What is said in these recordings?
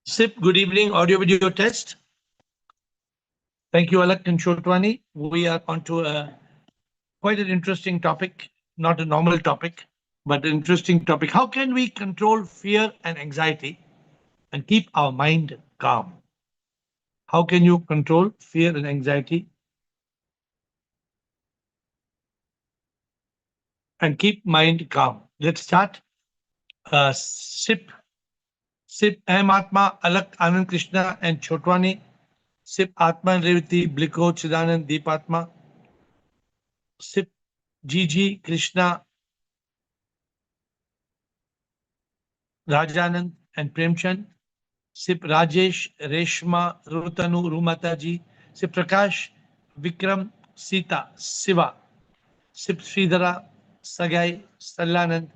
SIP, good evening, audio video test. Thank you, Alak and Shotwani. We are on to quite an interesting topic, not a normal topic, but an interesting topic. How can we control fear and anxiety and keep our mind calm? How can you control fear and anxiety and keep mind calm? Let's start. SIP, SIP, I am Atma, Alak, Anand Krishna, and Chotwani. SIP, Atma and Revati, Bliko, Chidanand, Deepatma. SIP, Gigi, Krishna, Rajanand, and Premchand. SIP, Rajesh, Reshma, Rutanu, Rumataji. SIP, Prakash, Vikram, Sita, Siva. SIP, Sridhara, Sagai, Sallanand,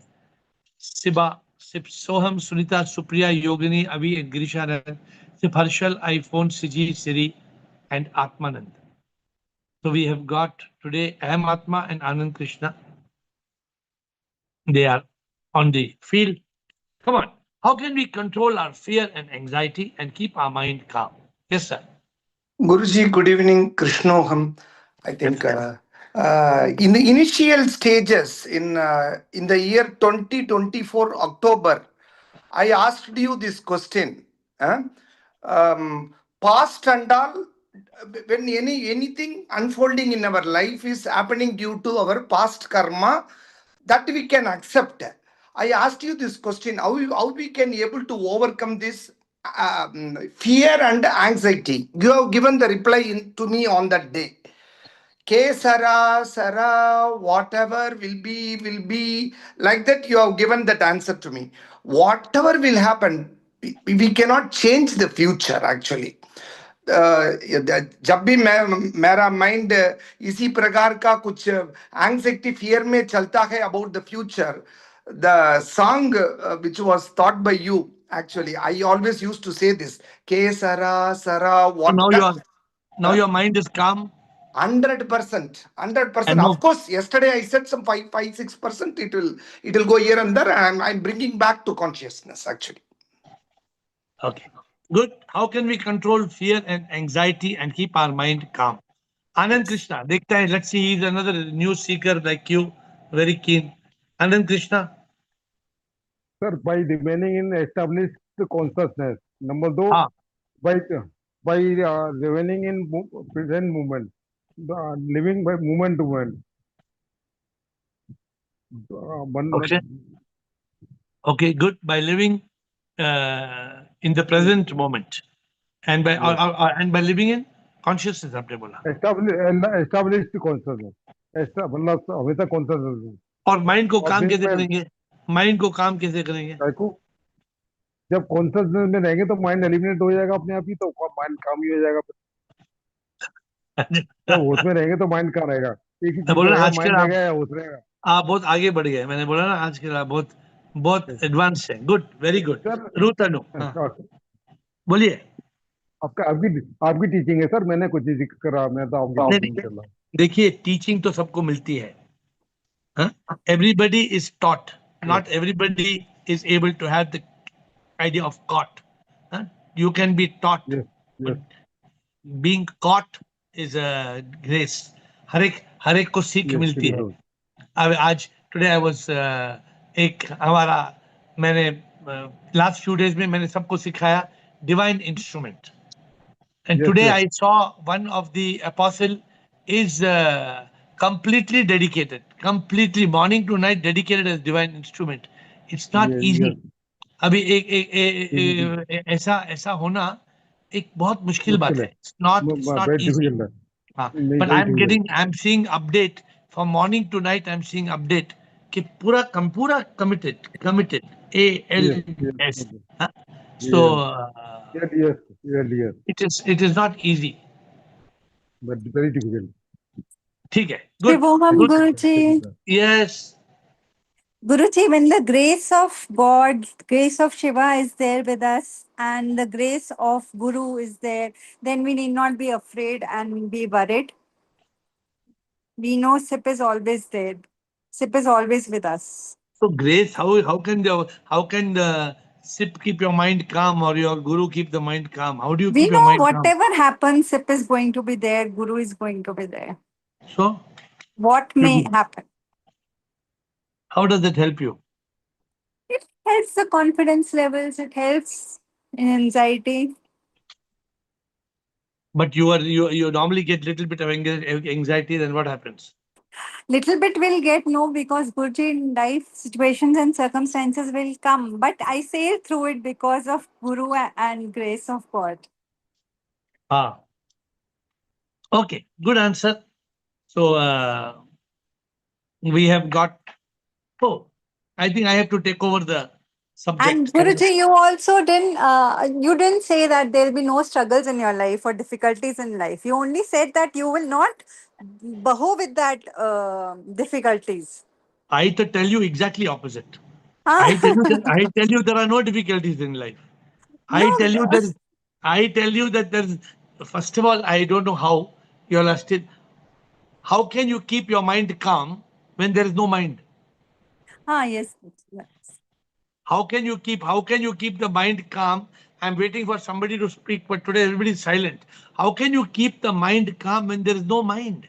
Siba. SIP, Soham, Sunita, Supriya, Yogini, Avi, and Girishanand. SIP, Harshal, iPhone, Siji, Siri, and Atmanand. So we have got today Aham Atma and Anand Krishna. They are on the field. Come on. How can we control our fear and anxiety and keep our mind calm? Yes, sir. Guruji, good evening. Krishnoham. I think in the initial stages in the year 2024 October, I asked you this question. Past and all, when anything unfolding in our life is happening due to our past karma, that we can accept. I asked you this question: how we can able to overcome this fear and anxiety? You have given the reply to me on that day. Sara, whatever will be, like that you have given that answer to me. Whatever will happen, we cannot change the future actually. जब भी मेरा mind इसी प्रकार का कुछ anxiety fear में चलता है about the future, the song which was taught by you, actually I always used to say this, K Sara what so now your mind is calm. 100%. Of course, yesterday I said some 5-6%. It will go here and there, and I'm bringing back to consciousness actually. Okay, good. How can we control fear and anxiety and keep our mind calm? Anand Krishna, let's see, he's another news seeker like you, very keen. Anand Krishna. Sir, by remaining in established consciousness. Number two, by remaining in present moment, living by moment to moment. Okay, good. By living in the present moment, and by and by living in consciousness, आपने बोला. Established consciousness. मतलब हमेशा consciousness. और mind को काम कैसे करेंगे? Mind को काम कैसे करेंगे? जब कॉन्शियसनेस में रहेंगे तो माइंड एलिमिनेट हो जाएगा अपने आप ही, तो माइंड काम ही हो जाएगा. जब होश में रहेंगे तो माइंड कहाँ रहेगा? एक ही चीज रहेगा, माइंड रहेगा या होश रहेगा. आप बहुत आगे बढ़ गए. मैंने बोला ना आज के बहुत एडवांस है. Good, very good. रूतनु, बोलिए. आपकी टीचिंग है सर, मैंने कुछ नहीं करा, मैं तो आपकी टीचिंग कर रहा. देखिए, टीचिंग तो सबको मिलती है. Everybody is taught. Not everybody is able to have the idea of caught. You can be taught. Yes. Being caught is a grace. हर एक को सीख मिलती है. आज today I was मैंने last few days में मैंने सबको सिखाया divine instrument. And today I saw one of the apostle is completely dedicated, completely morning to night dedicated as divine instrument. It's not easy. अभी एक ऐसा होना एक बहुत मुश्किल बात है. It's not easy. But I'm seeing update from morning to night. I'm seeing update कि पूरा committed ALS. So yes. It is not easy. But very difficult. ठीक है. Good. Guruji. Yes. Guruji, when the grace of God, grace of Shiva is there with us, and the grace of Guru is there, then we need not be afraid and be worried. We know SIP is always there. SIP is always with us. So grace, how can the SIP keep your mind calm or your guru keep the mind calm? How do you We keep your know mind calm? whatever happens, SIP is going to be there, Guru is going to be there. So, What you may do. happen? How does that help you? It helps the confidence levels, it helps in anxiety. But you normally get little bit of anxiety. Then what happens? Little bit will get no because Guruji in life situations and circumstances will come. But I sail through it because of Guru and grace of God. Ah, okay, good answer. So we have got. Oh, I think I have to take over the And subject. Guruji, you didn't say that there will be no struggles in your life or difficulties in life. You only said that you will not bow with that difficulties. I to tell you exactly opposite. Ah, I tell you there are no difficulties in life. I no, tell you that I tell you that there's first of all, I don't know how you all are still. How can you keep your mind calm when there is no mind? yes. How can you keep the mind calm? I'm waiting for somebody to speak, but today everybody is silent. How can you keep the mind calm when there is no mind?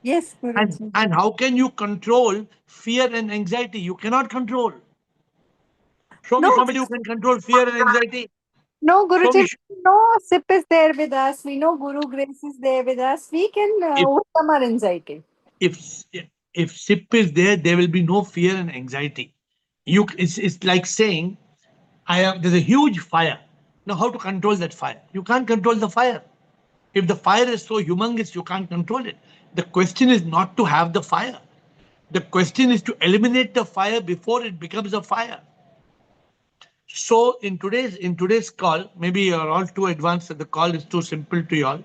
Yes, And Guruji. and how can you control fear and anxiety? You cannot control. Show me No, somebody who can control fear and anxiety. no, Show Guruji, me. no, SIP is there with us. We know Guru Grace is there with us. We can If overcome our anxiety. if if SIP is there, there will be no fear and anxiety. It's like saying there's a huge fire. Now, how to control that fire? You can't control the fire. If the fire is so humongous, you can't control it. The question is not to have the fire. The question is to eliminate the fire before it becomes a fire. So in today's call, maybe you're all too advanced and the call is too simple to you all.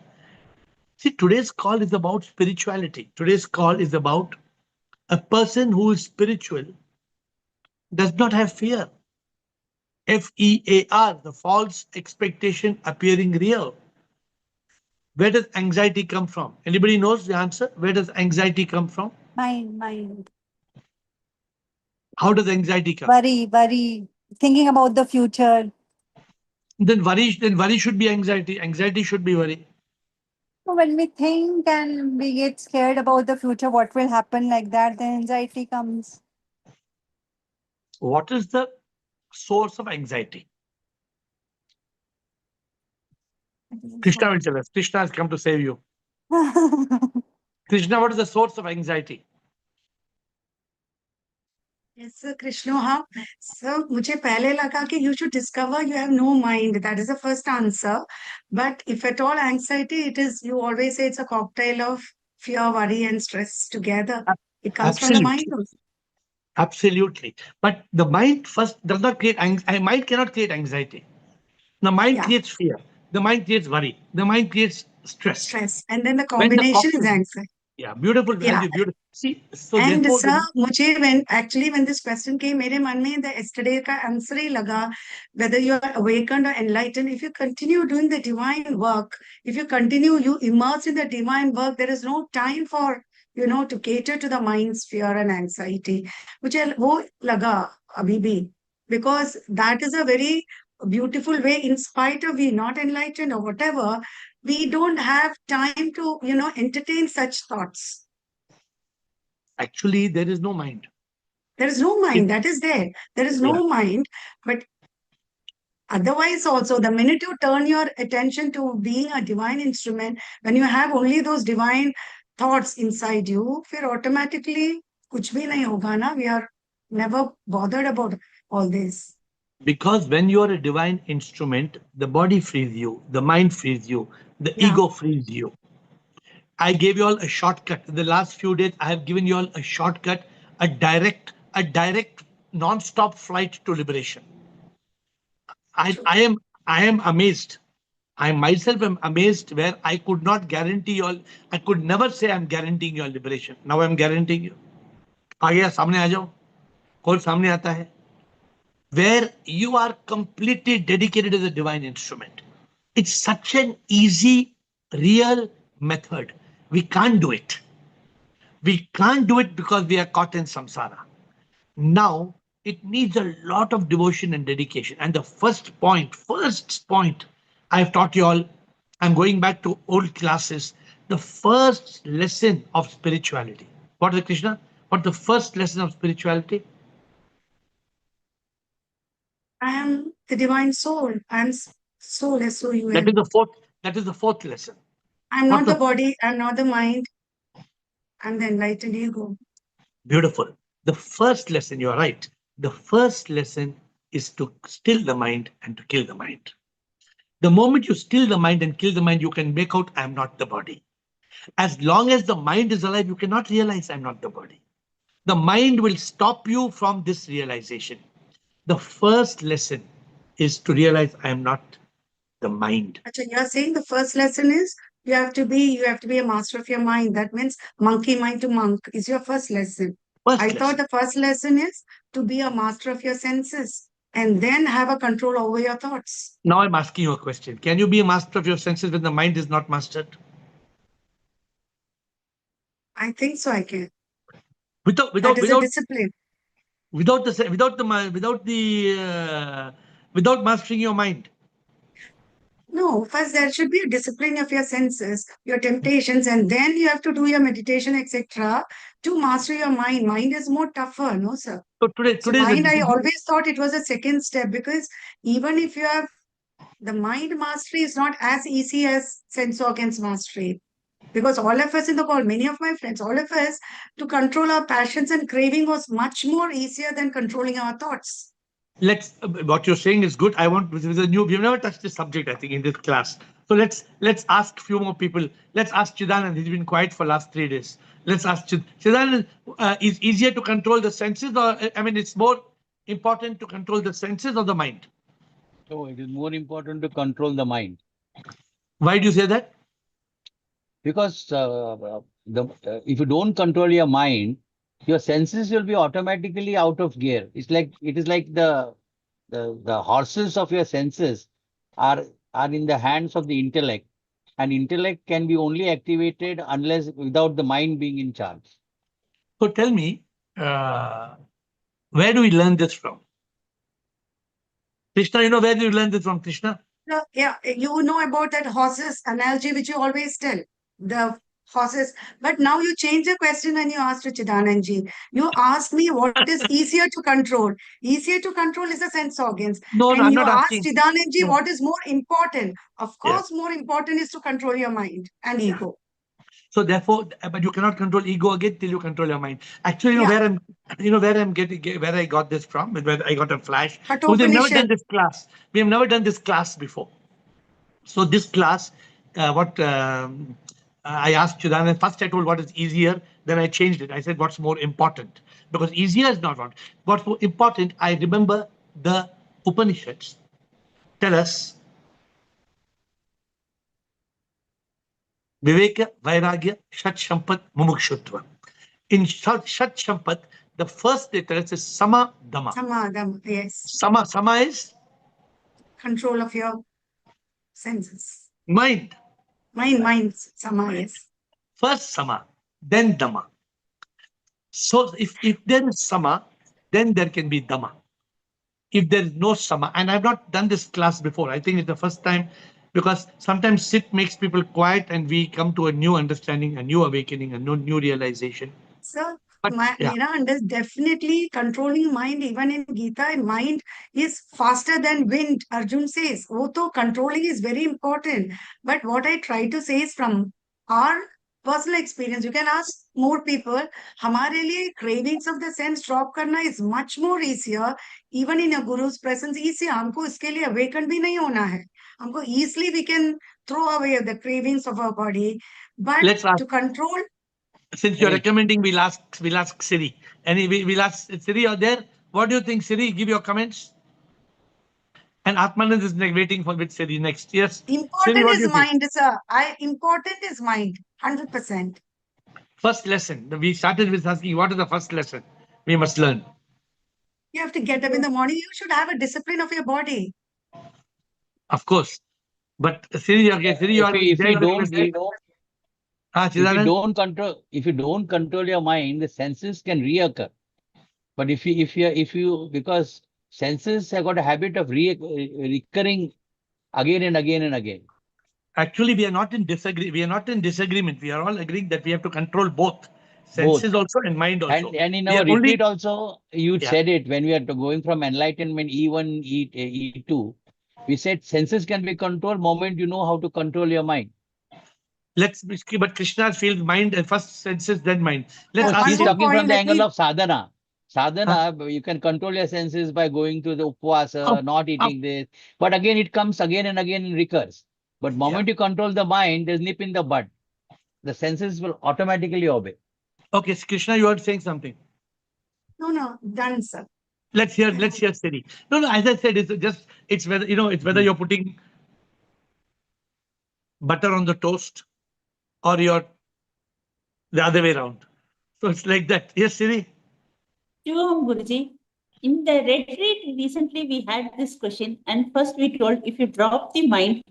See, today's call is about spirituality. Today's call is about a person who is spiritual does not have fear. FEAR, the false expectation appearing real. Where does anxiety come from? Anybody knows the answer? Where does anxiety come from? Mind. How does anxiety come? Worry. Thinking about the future. Then worry should be anxiety. Anxiety should be worry. So when we think and we get scared about the future, what will happen like that, then anxiety comes. What is the source of anxiety? Krishna will tell us. Krishna has come to save you. Krishna, what is the source of anxiety? Yes, sir, Krishna. हाँ, sir, मुझे पहले लगा कि you should discover you have no mind. That is the first answer. But if at all anxiety, it is, you always say it's a cocktail of fear, worry, and stress together. It comes from the mind Absolutely. also. Absolutely. But the mind first does not create mind cannot create anxiety. The mind Yeah, creates fear. The mind creates worry. The mind creates stress. stress. And then the When the combination is cocktail, anxiety. yeah, beautiful, Yeah. beautiful. See, so And therefore, sir, मुझे when this question came, मेरे मन में the yesterday का answer ही लगा, whether you are awakened or enlightened, if you continue doing the divine work, if you continue, you immerse in the divine work, there is no time for, to cater to the mind's fear and anxiety. मुझे वो लगा अभी भी, because that is a very beautiful way, in spite of we not enlightened or whatever, we don't have time to, entertain such thoughts. actually, there is no mind. There is no It, mind, that is there. There is yeah, no mind, but otherwise, also, the minute you turn your attention to being a divine instrument, when you have only those divine thoughts inside you, फिर automatically कुछ भी नहीं होगा ना. We are never bothered about all this. because when you are a divine instrument, the body frees you, the mind frees you, the Yeah, ego frees you. I gave you all a shortcut. In the last few days, I have given you all a shortcut, a direct non-stop flight to liberation. I, true. I am I am amazed. I myself am amazed where I could not guarantee you all. I could never say I'm guaranteeing your liberation. Now I'm guaranteeing you. आ गया सामने आ जाओ. कौन सामने आता है? Where you are completely dedicated as a divine instrument. It's such an easy, real method. We can't do it. We can't do it because we are caught in samsara. Now, it needs a lot of devotion and dedication. And the first point I've taught you all, I'm going back to old classes, the first lesson of spirituality. What is it, Krishna? What the first lesson of spirituality? I am the divine soul. I am soul, S-O-U-L. That is the fourth lesson. I'm What not the body, I'm not the mind, I'm the enlightened ego. Beautiful. The first lesson, you are right. The first lesson is to still the mind and to kill the mind. The moment you still the mind and kill the mind, you can make out, I'm not the body. As long as the mind is alive, you cannot realize I'm not the body. The mind will stop you from this realization. The first lesson is to realize I am not the mind. Achha, you're saying the first lesson is you have to be a master of your mind. That means monkey mind to monk is your first lesson. I thought the first lesson is to be a master of your senses and then have a control over your thoughts. Now I'm asking you a question. Can you be a master of your senses when the mind is not mastered? I think so. I can. Without a discipline. Without mastering your mind. No, first there should be a discipline of your senses, your temptations, and then you have to do your meditation, etc., to master your mind. Mind is more tougher, no, sir. So today mind, I always thought it was a second step, because even if you have the mind mastery is not as easy as sense organs mastery. Because all of us in the call, many of my friends, all of us, to control our passions and craving was much more easier than controlling our thoughts. What you're saying is good. We've never touched this subject, I think, in this class. So let's ask a few more people. Let's ask Chidanand. He's been quiet for last 3 days. Let's ask Chidanand. Is easier to control the senses, or it's more important to control the senses or the mind? So it is more important to control the mind. Why do you say that? Because if you don't control your mind, your senses will be automatically out of gear. It is like the horses of your senses are in the hands of the intellect, and intellect can be only activated without the mind being in charge. So tell me, where do we learn this from? Krishna, where do you learn this from, Krishna? Yeah, you know about that horses analogy, which you always tell. The horses. But now you change the question and you asked to Chidanandji. You asked me what is easier to control. Easier to control is the sense organs. No, and I'm you not asked asking. Chidanandji what is more important. Of course, more important is to control your mind and ego. So therefore, but you cannot control ego again till you control your mind. Actually, where I got this from, where I got a flash. So we've never done this class. We have never done this class before. So this class, I asked Chidanand, first I told what is easier, then I changed it. I said what's more important, because easier is not what. What's more important, I remember the Upanishads tell us Viveka, Vairagya, Shat Shampat, Mumukshutva. In Shat Shampat, the first they tell us is Sama Dhamma. Sama Dhamma, yes. Sama is? Control of your senses. Mind. Mind, Sama, yes. First Sama, then Dhamma. So if there is Sama, then there can be Dhamma. If there is no Sama, and I've not done this class before, I think it's the first time, because sometimes sit makes people quiet and we come to a new understanding, a new awakening, a new realization. Sir, Mira, definitely controlling mind, even in Gita, mind is faster than wind, Arjun says. Although controlling is very important. But what I try to say is from our personal experience, you can ask more people, हमारे लिए cravings of the sense drop करना is much more easier, even in a guru's presence, easier. हमको इसके लिए awakened भी नहीं होना है. हमको easily we can throw away the cravings of our body. But to control... Since you're recommending, we'll ask Siri. We'll ask Siri out there. What do you think, Siri? Give your comments. And Atmanand is waiting with Siri next. Yes. Important Siri, is mind, sir. Important is mind. 100%. First lesson. We started with asking, what is the first lesson we must learn? You have to get up in the morning. You should have a discipline of your body. Of course. But Siri, if you don't control your mind, the senses can reoccur. But if you because senses have got a habit of recurring again and again and again. Actually, we are not in disagreement. We are all agreeing that we have to control both senses also and mind also. And in We our are only, retreat also, you said it when we are going from enlightenment E1, E2. We said senses can be controlled moment you know how to control your mind. but Krishna feels mind and first senses, then mind. Let's Oh, ask she's him. talking from the let angle me of sadhana. Sadhana, you can control your senses by going to the upvasa, Up, not up. eating this. But again, it comes again and again and recurs. But moment you control the mind, there's nip in the bud. The senses will automatically obey. Okay, Krishna, you are saying something. no, done, sir. Let's hear Siri. No, as I said, it's whether, it's whether you're putting butter on the toast or you're the other way around. So it's like that. Yes, Siri. Guruji, in the retreat recently we had this question, and first we told if you drop the mind,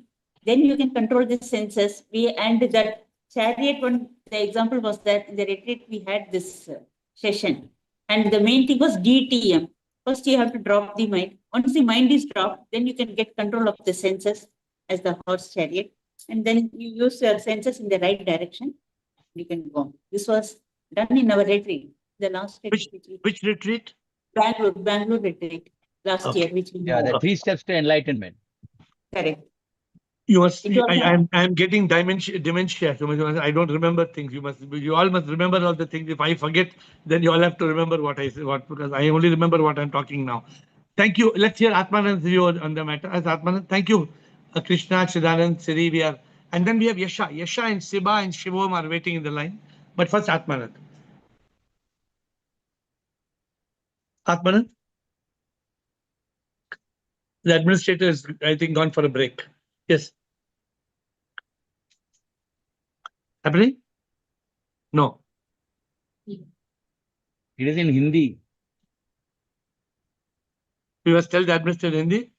then you can control the senses. And that chariot one, the example was that in the retreat we had this session, and the main thing was DTM. First you have to drop the mind. Once the mind is dropped, then you can get control of the senses as the horse chariot, and then you use your senses in the right direction. You can go. This was done in our retreat. The last retreat. Which retreat? Bangalore retreat last year, which we Yeah, the 3 steps to enlightenment. correct. You must. It was I'm getting dementia. So I don't remember things. You all must remember all the things. If I forget, then you all have to remember what I say. Because I only remember what I'm talking now. Thank you. Let's hear Atmanand's view on the matter. As Atmanand, thank you, Krishna, Chidanand, Siri. And then we have Yasha. Yasha and Siba and Shivam are waiting in the line. But first, Atmanand. Atmanand? The administrator is, I think, gone for a break. Yes. Happening? No. It is in Hindi. You must tell the administrator in Hindi.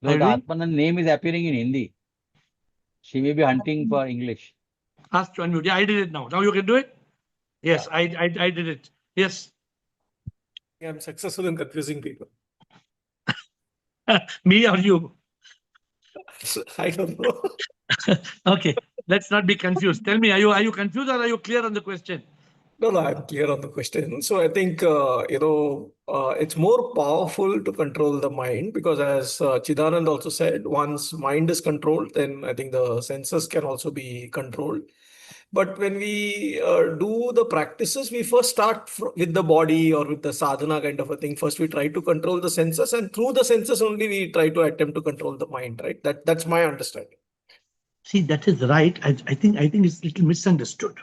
No, the Atmanand name is appearing in Hindi. She may be hunting for English. Ask to unmute. Yeah, I did it now. Now you can do it? Yes, I did it. Yes. I'm successful in confusing people. Me or you? I don't know. Okay, let's not be confused. Tell me, are you confused or are you clear on the question? No, I'm clear on the question. So I think, it's more powerful to control the mind because as Chidanand also said, once mind is controlled, then I think the senses can also be controlled. But when we do the practices, we first start with the body or with the sadhana kind of a thing. First, we try to control the senses, and through the senses only we try to attempt to control the mind, right? That's my understanding. See, that is right. I think it's a little misunderstood.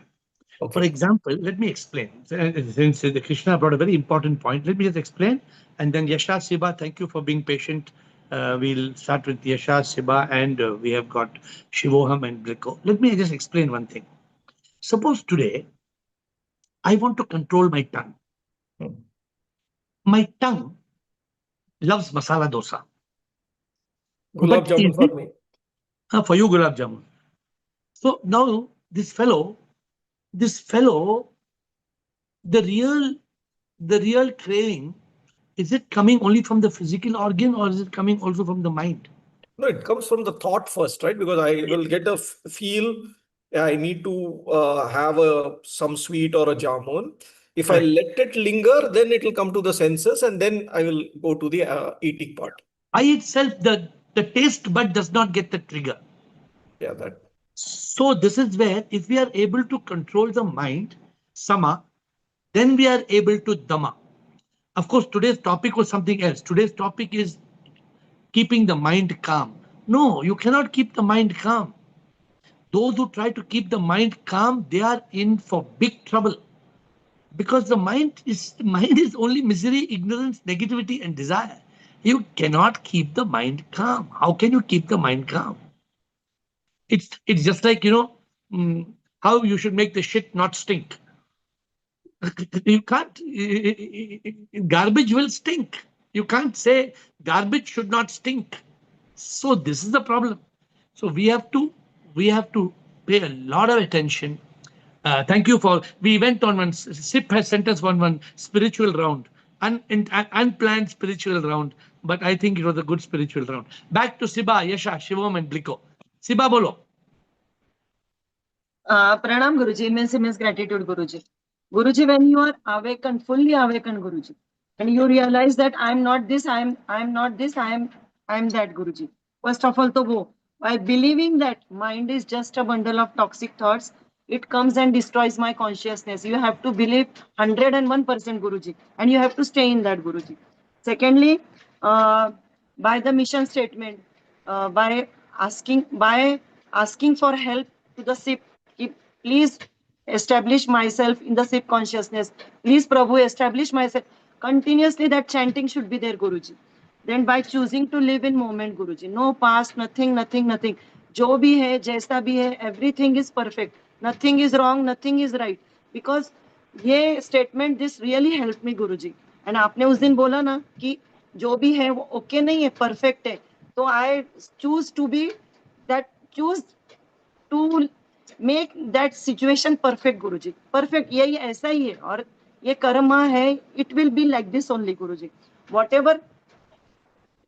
Okay. For example, let me explain. Since the Krishna brought a very important point, let me just explain. And then Yasha, Siba, thank you for being patient. We'll start with Yasha, Siba, and we have got Shivoham and Brico. Let me just explain one thing. Suppose today, I want to control my tongue. My tongue loves masala dosa. Gulab jamun for me. For you, Gulab Jamun. So now this fellow, the real craving, is it coming only from the physical organ or is it coming also from the mind? No, it comes from the thought first, right? Because I will get a feel, I need to have some sweet or a jamun. If I let it linger, then it will come to the senses and then I will go to the eating part. By itself, the taste bud does not get the trigger. Yeah, that. So this is where if we are able to control the mind, sama, then we are able to dhamma. Of course, today's topic was something else. Today's topic is keeping the mind calm. No, you cannot keep the mind calm. Those who try to keep the mind calm, they are in for big trouble. Because the mind is only misery, ignorance, negativity, and desire. You cannot keep the mind calm. How can you keep the mind calm? It's just like, how you should make the shit not stink. You can't. Garbage will stink. You can't say garbage should not stink. So this is the problem. So we have to pay a lot of attention Thank you for, we went on one, SIP has sent us one spiritual round, unplanned spiritual round, but I think it was a good spiritual round. Back to Siba, Yasha, Shivam and Bliko. Siba, bolo. Pranam Guruji, immense gratitude Guruji. Guruji, when you are awakened, fully awakened Guruji, and you realize that I'm not this, I'm not this, I'm that Guruji. First of all, by believing that mind is just a bundle of toxic thoughts, it comes and destroys my consciousness. You have to believe 101% Guruji, and you have to stay in that Guruji. Secondly, by the mission statement, by asking for help to the SIP, please establish myself in the SIP consciousness. Please, Prabhu, establish myself. Continuously, that chanting should be there, Guruji. Then by choosing to live in moment, Guruji. No past, nothing. जो भी है, जैसा भी है, everything is perfect. Nothing is wrong, nothing is right. Because ये statement, this really helped me, Guruji. And आपने उस दिन बोला ना कि जो भी है वो okay नहीं है, perfect है. So I choose to be that, choose to make that situation perfect, Guruji. Perfect, यही ऐसा ही है और ये कर्मा है. It will be like this only, Guruji. Whatever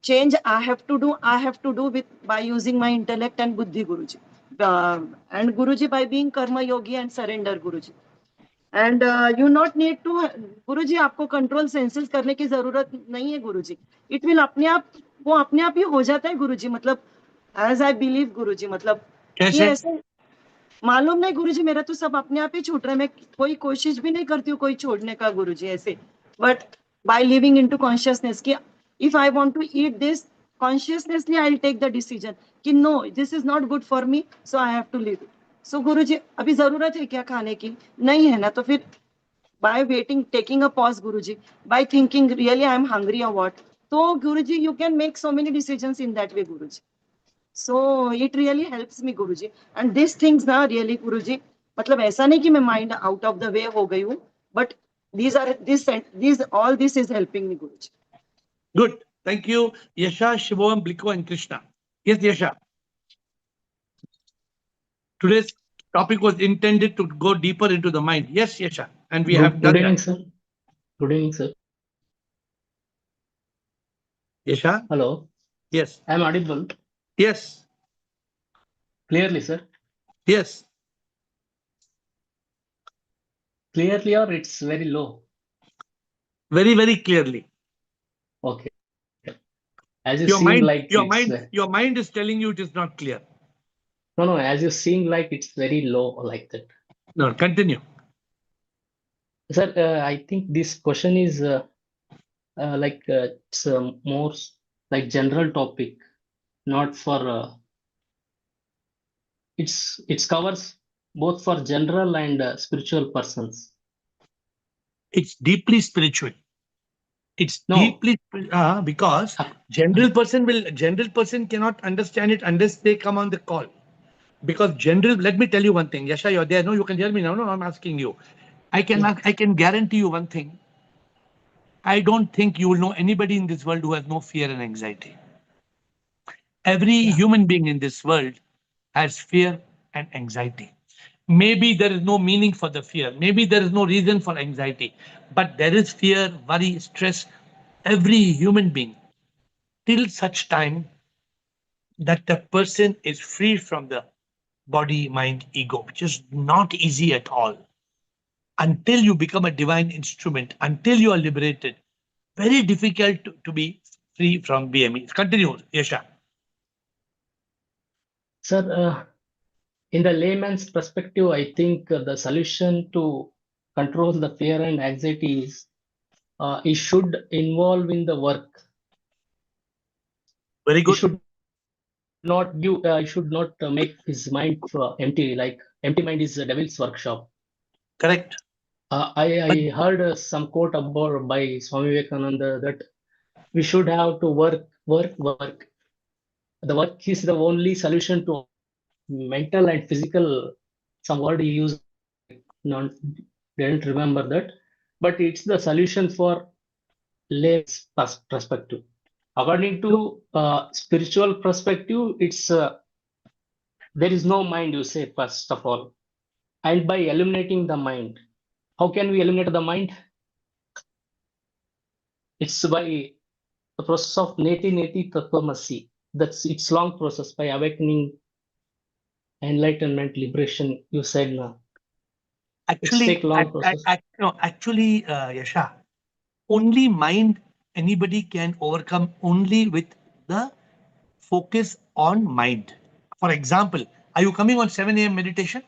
change I have to do with by using my intellect and buddhi, Guruji. And Guruji, by being karma yogi and surrender, Guruji. And you not need to, Guruji, आपको control senses करने की जरूरत नहीं है, Guruji. It will अपने आप, वो अपने आप ही हो जाता है, Guruji. मतलब as I believe, Guruji, मतलब ये ऐसे मालूम नहीं, गुरुजी, मेरा तो सब अपने आप ही छूट रहा है. मैं कोई कोशिश भी नहीं करती हूँ कोई छोड़ने का, गुरुजी, ऐसे. But by living into consciousness कि if I want to eat this, consciously I will take the decision कि no, this is not good for me, so I have to live it. So Guruji, अभी जरूरत है क्या खाने की? नहीं है ना, तो फिर by waiting, taking a pause, Guruji, by thinking really I am hungry और व्हाट, तो Guruji you can make so many decisions in that way, Guruji. So it really helps me, Guruji. And these things now really, Guruji, मतलब ऐसा नहीं कि मैं mind out of the way हो गई हूँ, but these all this is helping me, Guruji. Good, thank you, Yasha, Shivam, Bliko, and Krishna. Yes, Yasha. Today's topic was intended to go deeper into the mind. Yes, Yasha, and we have done that. Sir. Good evening, sir. Yasha? Hello. Yes. I'm audible. Yes. Clearly, sir. Yes. Clearly, or it's very low? Very, very clearly. Okay. As you seem like your mind is telling you it is not clear. No, as you seem like it's very low like that. No, continue. Sir, I think this question is it's more like general topic, not for it covers both for general and spiritual persons. It's deeply spiritual. It's deeply because general person cannot understand it unless they come on the call. Because let me tell you one thing. Yasha, you're there. No, you can hear me now. No, I'm asking you. I can guarantee you one thing. I don't think you will know anybody in this world who has no fear and anxiety. Every human being in this world has fear and anxiety. Maybe there is no meaning for the fear. Maybe there is no reason for anxiety. But there is fear, worry, stress. Every human being, till such time that the person is free from the body, mind, ego, which is not easy at all. Until you become a divine instrument, until you are liberated, very difficult to be free from BME. Continue, Yasha. Sir, in the layman's perspective, I think the solution to control the fear and anxiety is it should involve in the work. Very good. He should not make his mind empty. Like empty mind is the devil's workshop. Correct. I heard some quote about by Swami Vivekananda that we should have to work. The work is the only solution to mental and physical. Some word he used, didn't remember that, but it's the solution for lay's perspective. According to spiritual perspective, it's there is no mind, you say, first of all, and by eliminating the mind. How can we eliminate the mind? It's by the process of neti neti tattvamasi. That's its long process by awakening, enlightenment, liberation. You said now. Actually, long process. Yasha, only mind anybody can overcome only with the focus on mind. For example, are you coming on 7 a.m. meditation?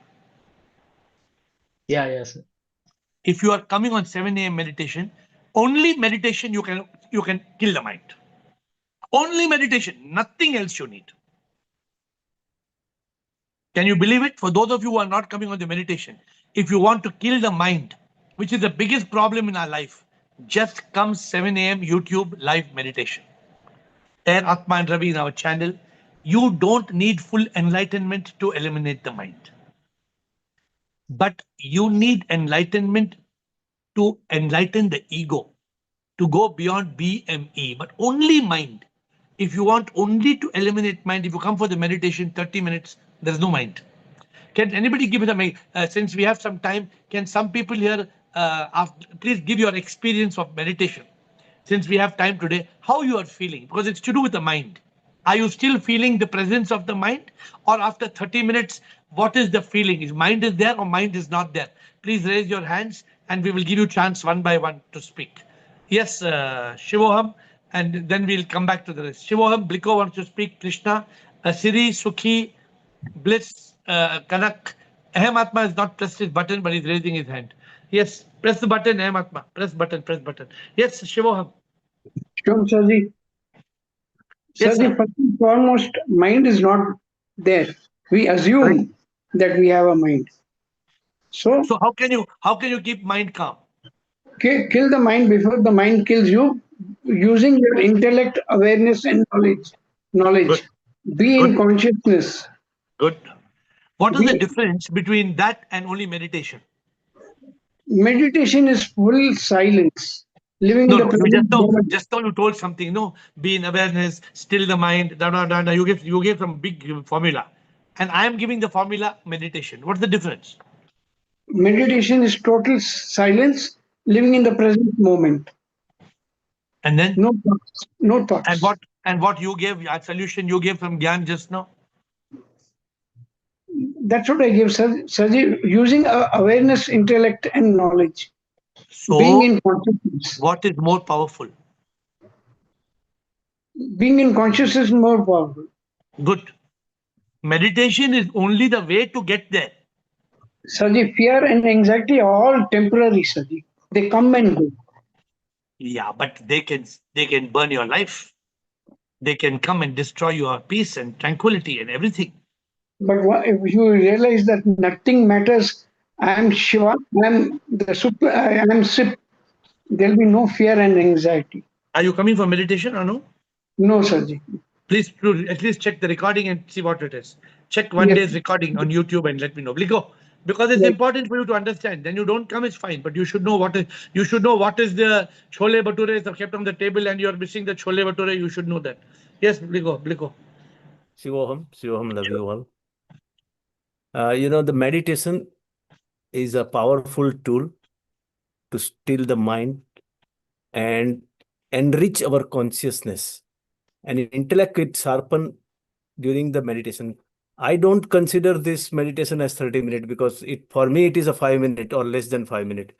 Yeah, yes. If you are coming on 7 a.m. meditation, only meditation you can kill the mind. Only meditation, nothing else you need. Can you believe it? For those of you who are not coming on the meditation, if you want to kill the mind, which is the biggest problem in our life, just come 7 a.m. YouTube live meditation. AiR Atma and Ravi in our channel. You don't need full enlightenment to eliminate the mind. But you need enlightenment to enlighten the ego, to go beyond BME, but only mind. If you want only to eliminate mind, if you come for the meditation 30 minutes, there's no mind. Can anybody give it a since we have some time, can some people here please give your experience of meditation? Since we have time today, how you are feeling? Because it's to do with the mind. Are you still feeling the presence of the mind? Or after 30 minutes, what is the feeling? Is mind is there or mind is not there? Please raise your hands and we will give you chance one by one to speak. Yes, Shivoham, and then we'll come back to the rest. Shivoham, Bliko wants to speak, Krishna, Siri, Sukhi, Bliss, Kanak. Ahem Atma has not pressed his button, but he's raising his hand. Yes, press the button, Ahem Atma. Press button, press button. Yes, Shivoham. Sure, Sirji. Yes, Sirji, first and foremost, mind is not there. We assume that we have a mind. So how can you keep mind calm? Kill the mind before the mind kills you, using your intellect, awareness, and knowledge. Be in consciousness. Good. What is the difference between that and only meditation? Meditation is full silence. Living in the present moment. Just now you told something, no? Be in awareness, still the mind, You gave some big formula. And I am giving the formula meditation. What's the difference? Meditation is total silence, living in the present moment. And then? No thoughts. No thoughts. And what you gave, a solution you gave from Gyan just now? That's what I give, Sirji, using awareness, intellect, and knowledge. So, being in consciousness. What is more powerful? Being in consciousness is more powerful. Good. Meditation is only the way to get there. Sirji, fear and anxiety are all temporary, Sirji. They come and go. Yeah, but they can burn your life. They can come and destroy your peace and tranquility and everything. But if you realize that nothing matters, I am Shiva, I am Sip, there will be no fear and anxiety. Are you coming for meditation or no? No, Sirji. Please at least check the recording and see what it is. Check one day's recording on YouTube and let me know. Bliko, because it's important for you to understand. Then you don't come, it's fine. But you should know what is the chole bhature are kept on the table and you're missing the chole bhature. You should know that. Yes, Bliko. Shivoham, love you all. The meditation is a powerful tool to still the mind and enrich our consciousness. And intellect it sharpen during the meditation. I don't consider this meditation as 30 minutes because for me it is a 5 minute or less than 5 minutes.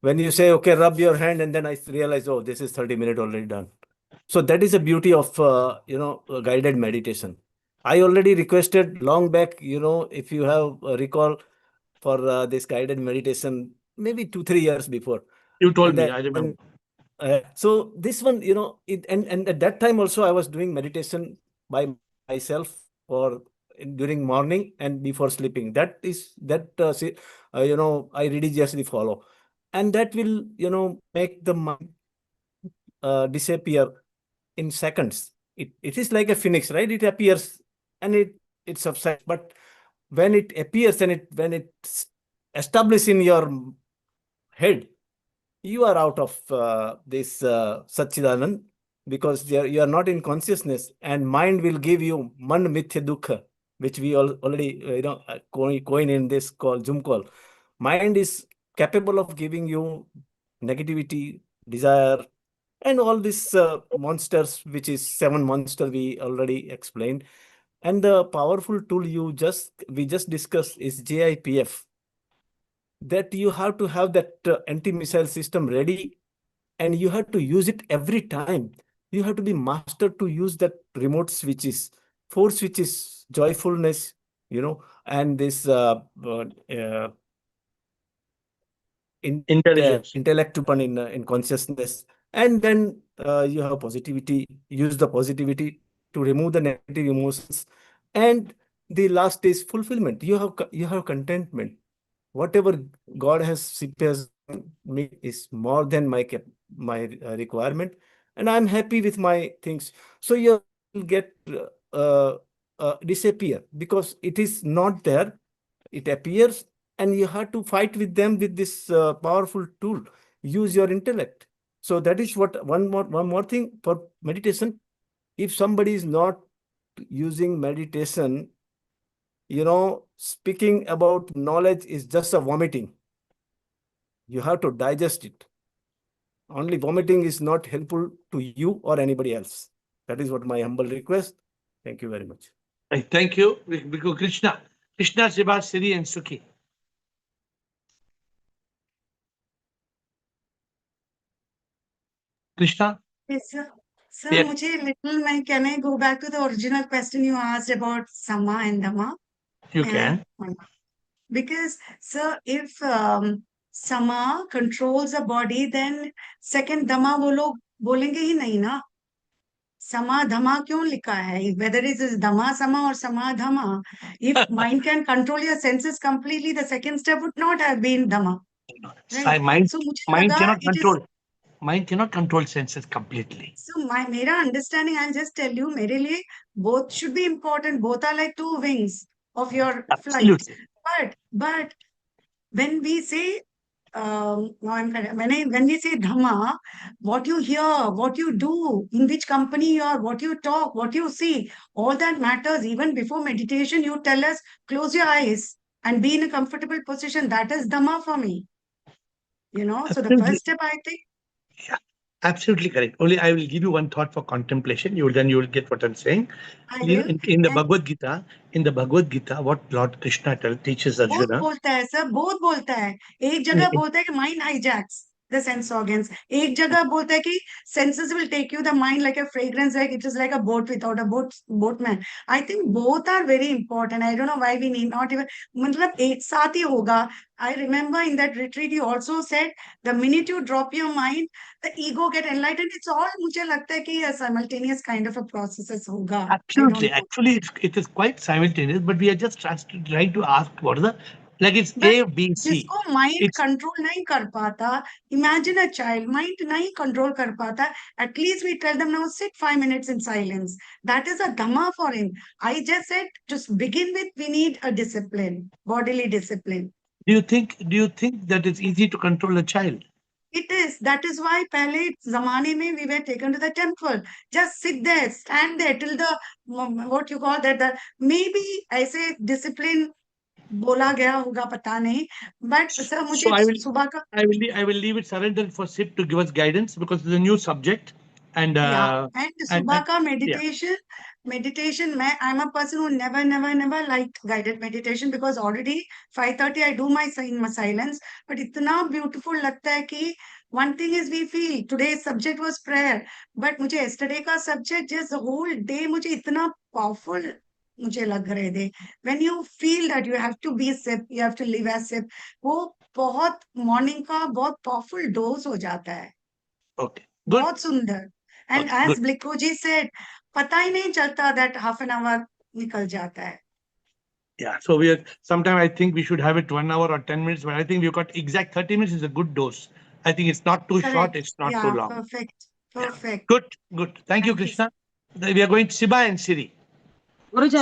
When you say, okay, rub your hand, and then I realize, oh, this is 30 minutes already done. So that is the beauty of, guided meditation. I already requested long back, if you have recall for this guided meditation, maybe 2-3 years before. You told me, I remember. So this one, and at that time also I was doing meditation by myself or during morning and before sleeping. I religiously follow. And that will, make the mind disappear in seconds. It is like a phoenix, right? It appears and it subsides. But when it appears and when it's established in your head, you are out of this Satchidanand, because you are not in consciousness, and mind will give you man mithya dukkha. which we already coin in this call, Zoom call. Mind is capable of giving you negativity, desire, and all these monsters, which is 7 monster we already explained. And the powerful tool we just discussed is JIPF. That you have to have that anti-missile system ready, and you have to use it every time. You have to be master to use that remote switches, 4 switches, joyfulness, and this Intelligence. intellect in consciousness. And then you have positivity, use the positivity to remove the negative emotions. And the last is fulfillment. You have contentment. Whatever God has prepared me is more than my requirement, and I'm happy with my things. So you will get disappear because it is not there. It appears, and you have to fight with them with this powerful tool. Use your intellect. So that is what one more thing for meditation. If somebody is not using meditation, speaking about knowledge is just a vomiting. You have to digest it. Only vomiting is not helpful to you or anybody else. That is what my humble request. Thank you very much. Thank you. We go Krishna, Shiva, Siri, and Suki. Krishna? Yes, sir. Sir, can I go back to the original question you asked about Sama and Dhamma? You can. Because, sir, if Sama controls the body, then second Dhamma वो लोग बोलेंगे ही नहीं ना. Sama Dhamma क्यों लिखा है? Whether it is Dhamma Sama or Sama Dhamma, if mind can control your senses completely, the second step would not have been Dhamma. Right? Mind cannot control. Mind cannot control senses completely. So मेरा understanding, I'll just tell you, मेरे लिए both should be important. Both are like 2 wings of your flight. But when we say when we say Dhamma, what you hear, what you do, in which company you are, what you talk, what you see, all that matters. Even before meditation, you tell us, close your eyes and be in a comfortable position. That is Dhamma for me. So the first step, I think. Yeah, absolutely correct. Only I will give you one thought for contemplation. You will get what I'm saying. In the Bhagavad Gita, what Lord Krishna teaches Arjuna. बोध बोलता है. एक जगह बोलता है कि mind hijacks the sense organs. एक जगह बोलता है कि senses will take you the mind like a fragrance, like it is like a boat without a boatman. I think both are very important. I don't know why we need not even, मतलब एक साथ ही होगा. I remember in that retreat you also said the minute you drop your mind, the ego get enlightened. It's all मुझे लगता है कि a simultaneous kind of a process होगा. Absolutely. Actually, it is quite simultaneous, but we are just trying to ask what is the, like it's A, B, C. जिसको mind control नहीं कर पाता, imagine a child, mind नहीं control कर पाता, at least we tell them now sit 5 minutes in silence. That is a dhamma for him. I just said, just begin with, we need a discipline, bodily discipline. Do you think that it's easy to control a child? It is. That is why पहले ज़माने में we were taken to the temple. Just sit there, stand there till the, what you call that, the maybe ऐसे discipline बोला गया होगा पता नहीं. But sir, मुझे सुबह का I will leave it surrendered for Sip to give us guidance because it's a new subject. And सुबह का meditation, I'm a person who never liked guided meditation because already 5:30 I do my silence. But इतना beautiful लगता है कि one thing is we feel today's subject was prayer, but मुझे yesterday का subject just the whole day मुझे इतना powerful मुझे लग रहे थे. When you feel that you have to be Sip, you have to live as Sip, वो बहुत morning का बहुत powerful dose हो जाता है. Okay. बहुत सुंदर. And as Blikkoji said, पता ही नहीं चलता that half an hour निकल जाता है. Yeah, so sometimes I think we should have it 1 hour or 10 minutes, but I think we've got exact 30 minutes is a good dose. I think it's not too short, it's not too long. Perfect. Yeah. Good. Thank you, Krishna. We are going to Siba and Siri. Guruji,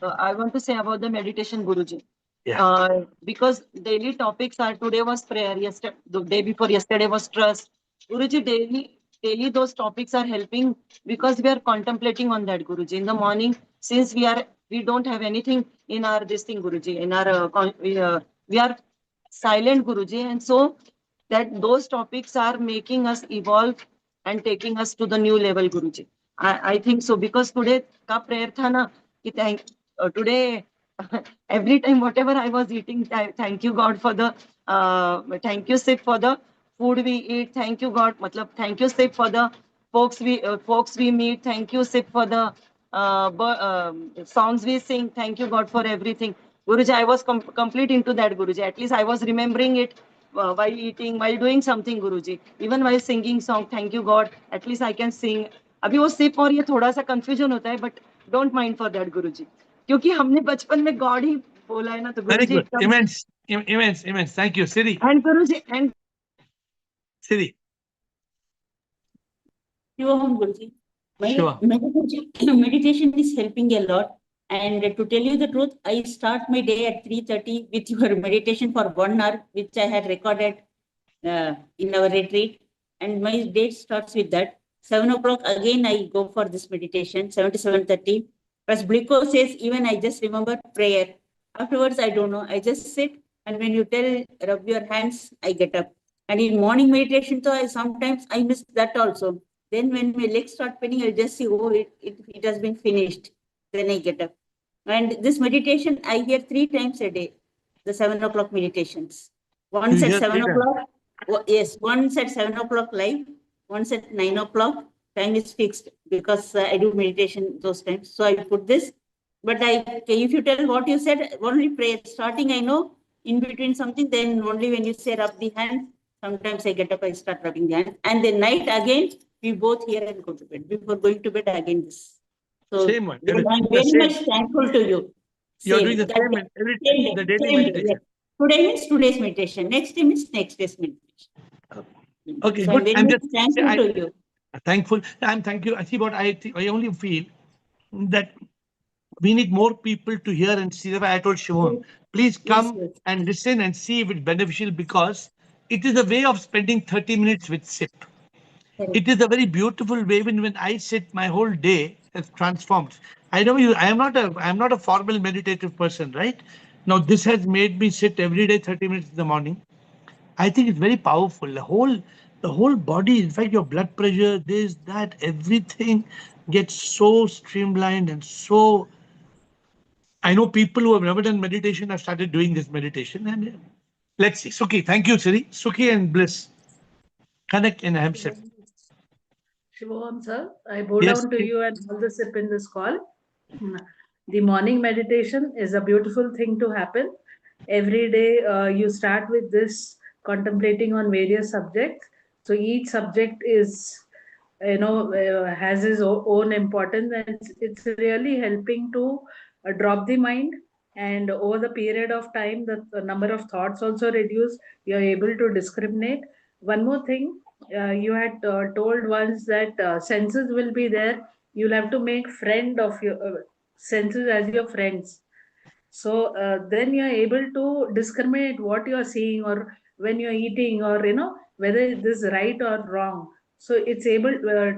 I want to say about the meditation, Guruji. Yeah. Because daily topics are, today was prayer, yesterday, the day before yesterday was trust. Guruji, daily those topics are helping because we are contemplating on that, Guruji. In the morning, since we are We don't have anything in our this thing, Guruji. In our we are silent, Guruji, and so that those topics are making us evolve and taking us to the new level, Guruji. I think so, because today ka prayer tha na ki today every time whatever I was eating, thank you God for the thank you Sip for the food we eat. Thank you God, matlab thank you Sip for the folks we meet. Thank you Sip for the songs we sing. Thank you God for everything. Guruji, I was complete into that, Guruji. At least I was remembering it while eating, while doing something, Guruji. Even while singing song, thank you God. At least I can sing. अभी वो SIP और ये थोड़ा सा confusion होता है, but don't mind for that Guruji, क्योंकि हमने बचपन में गॉड ही बोला है ना, तो Very Guruji good. Immense. Thank you, Siri. And Guruji and Siri. Shivam Guruji. Sure. Meditation is helping a lot. And to tell you the truth, I start my day at 3:30 with your meditation for 1 hour, which I had recorded in our retreat. And my day starts with that. 7 o'clock, again, I go for this meditation, 7 to 7:30. As Bliko says, even I just remember prayer. Afterwards, I don't know. I just sit. And when you tell, rub your hands, I get up. And in morning meditation, so sometimes I miss that also. Then when my legs start paining, I'll just see, oh, it has been finished. Then I get up. And this meditation, I hear 3 times a day, the 7 o'clock meditations. Once at 7 o'clock, yes, once at 7 o'clock live, once at 9 o'clock. Time is fixed because I do meditation those times. So I put this. But if you tell what you said, only prayer. Starting, I know. In between something, then only when you say rub the hand, sometimes I get up, I start rubbing the hand. And then night again, we both hear and go to bed. Before going to bed, again this. So Same one. I'm very much thankful to you. You're doing the same every day, the daily meditation. Today means today's meditation. Next day means next day's meditation. Okay, so good. I'm very much thankful to you. Thankful. Thank you. I see what I think. I only feel that we need more people to hear and see. That's why I told Shivam, please come and listen and see if it's beneficial, because it is a way of spending 30 minutes with SIP. It is a very beautiful way. When I sit, my whole day has transformed. I know I am not a formal meditative person, right? Now this has made me sit every day 30 minutes in the morning. I think it's very powerful. The whole body, in fact, your blood pressure, this, that, everything gets so streamlined and so. I know people who have never done meditation have started doing this meditation, and let's see. Sukhi, thank you, Siri. Sukhi and Bliss. Connect in Hamsip. Shivam, sir, I bow down to you and all the SIP in this call. The morning meditation is a beautiful thing to happen. Every day you start with this contemplating on various subjects. So each subject is, has its own importance, and it's really helping to drop the mind. And over the period of time, the number of thoughts also reduce. You're able to discriminate. One more thing, you had told once that senses will be there. You'll have to make friend of your senses as your friends. So then you're able to discriminate what you're seeing, or when you're eating, or whether this is right or wrong. So it's able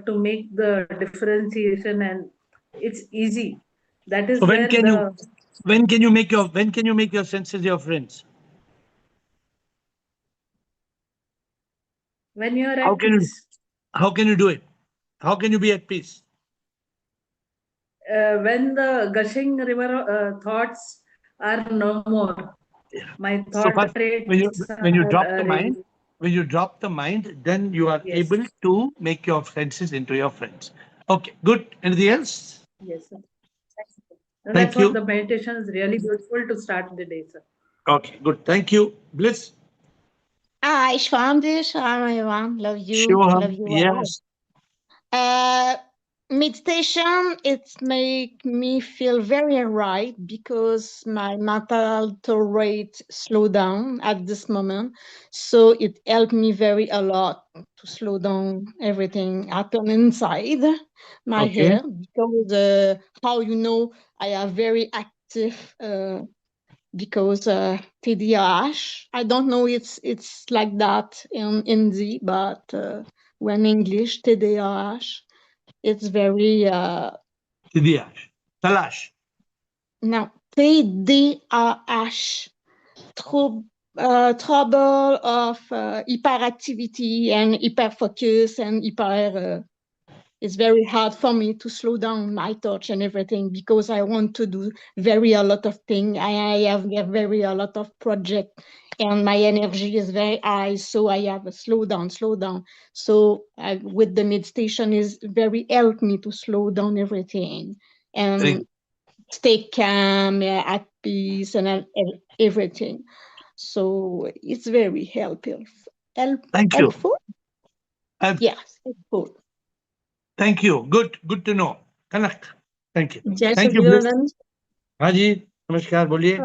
to make the differentiation, and it's easy. That is So when can you make your senses your friends? When you're at peace. How can you do it? How can you be at peace? When the gushing river thoughts are no more. My thought rates when you drop the mind, then you are able to make your senses into your friends. Okay, good. Anything else? Yes, sir. That's what the meditation is really beautiful to start the day, sir. Okay, good. Thank you. Bliss. Hi, Shwam, everyone. Love you. Love you yes. all. Meditation, it make me feel very right because my mental rate slow down at this moment. So it helped me a lot to slow down everything happen inside my head, because how I am very active because TDAH. I don't know it's like that in Hindi, but when English TDAH, it's very TDAH. Talash. No, TDAH. Trouble of hyperactivity and hyperfocus and hyper. It's very hard for me to slow down my thoughts and everything because I want to do a lot of things. I have a lot of projects and my energy is very high. So I have a slow down. So with the meditation is very help me to slow down everything and stay calm, at peace and everything. So it's very helpful. Thank you. Helpful? Yes, helpful. Thank you. Good to know. Connect. Thank you. जय Thank you, Bliss. सच्चिदानंद। हाँ जी, नमस्कार, बोलिए।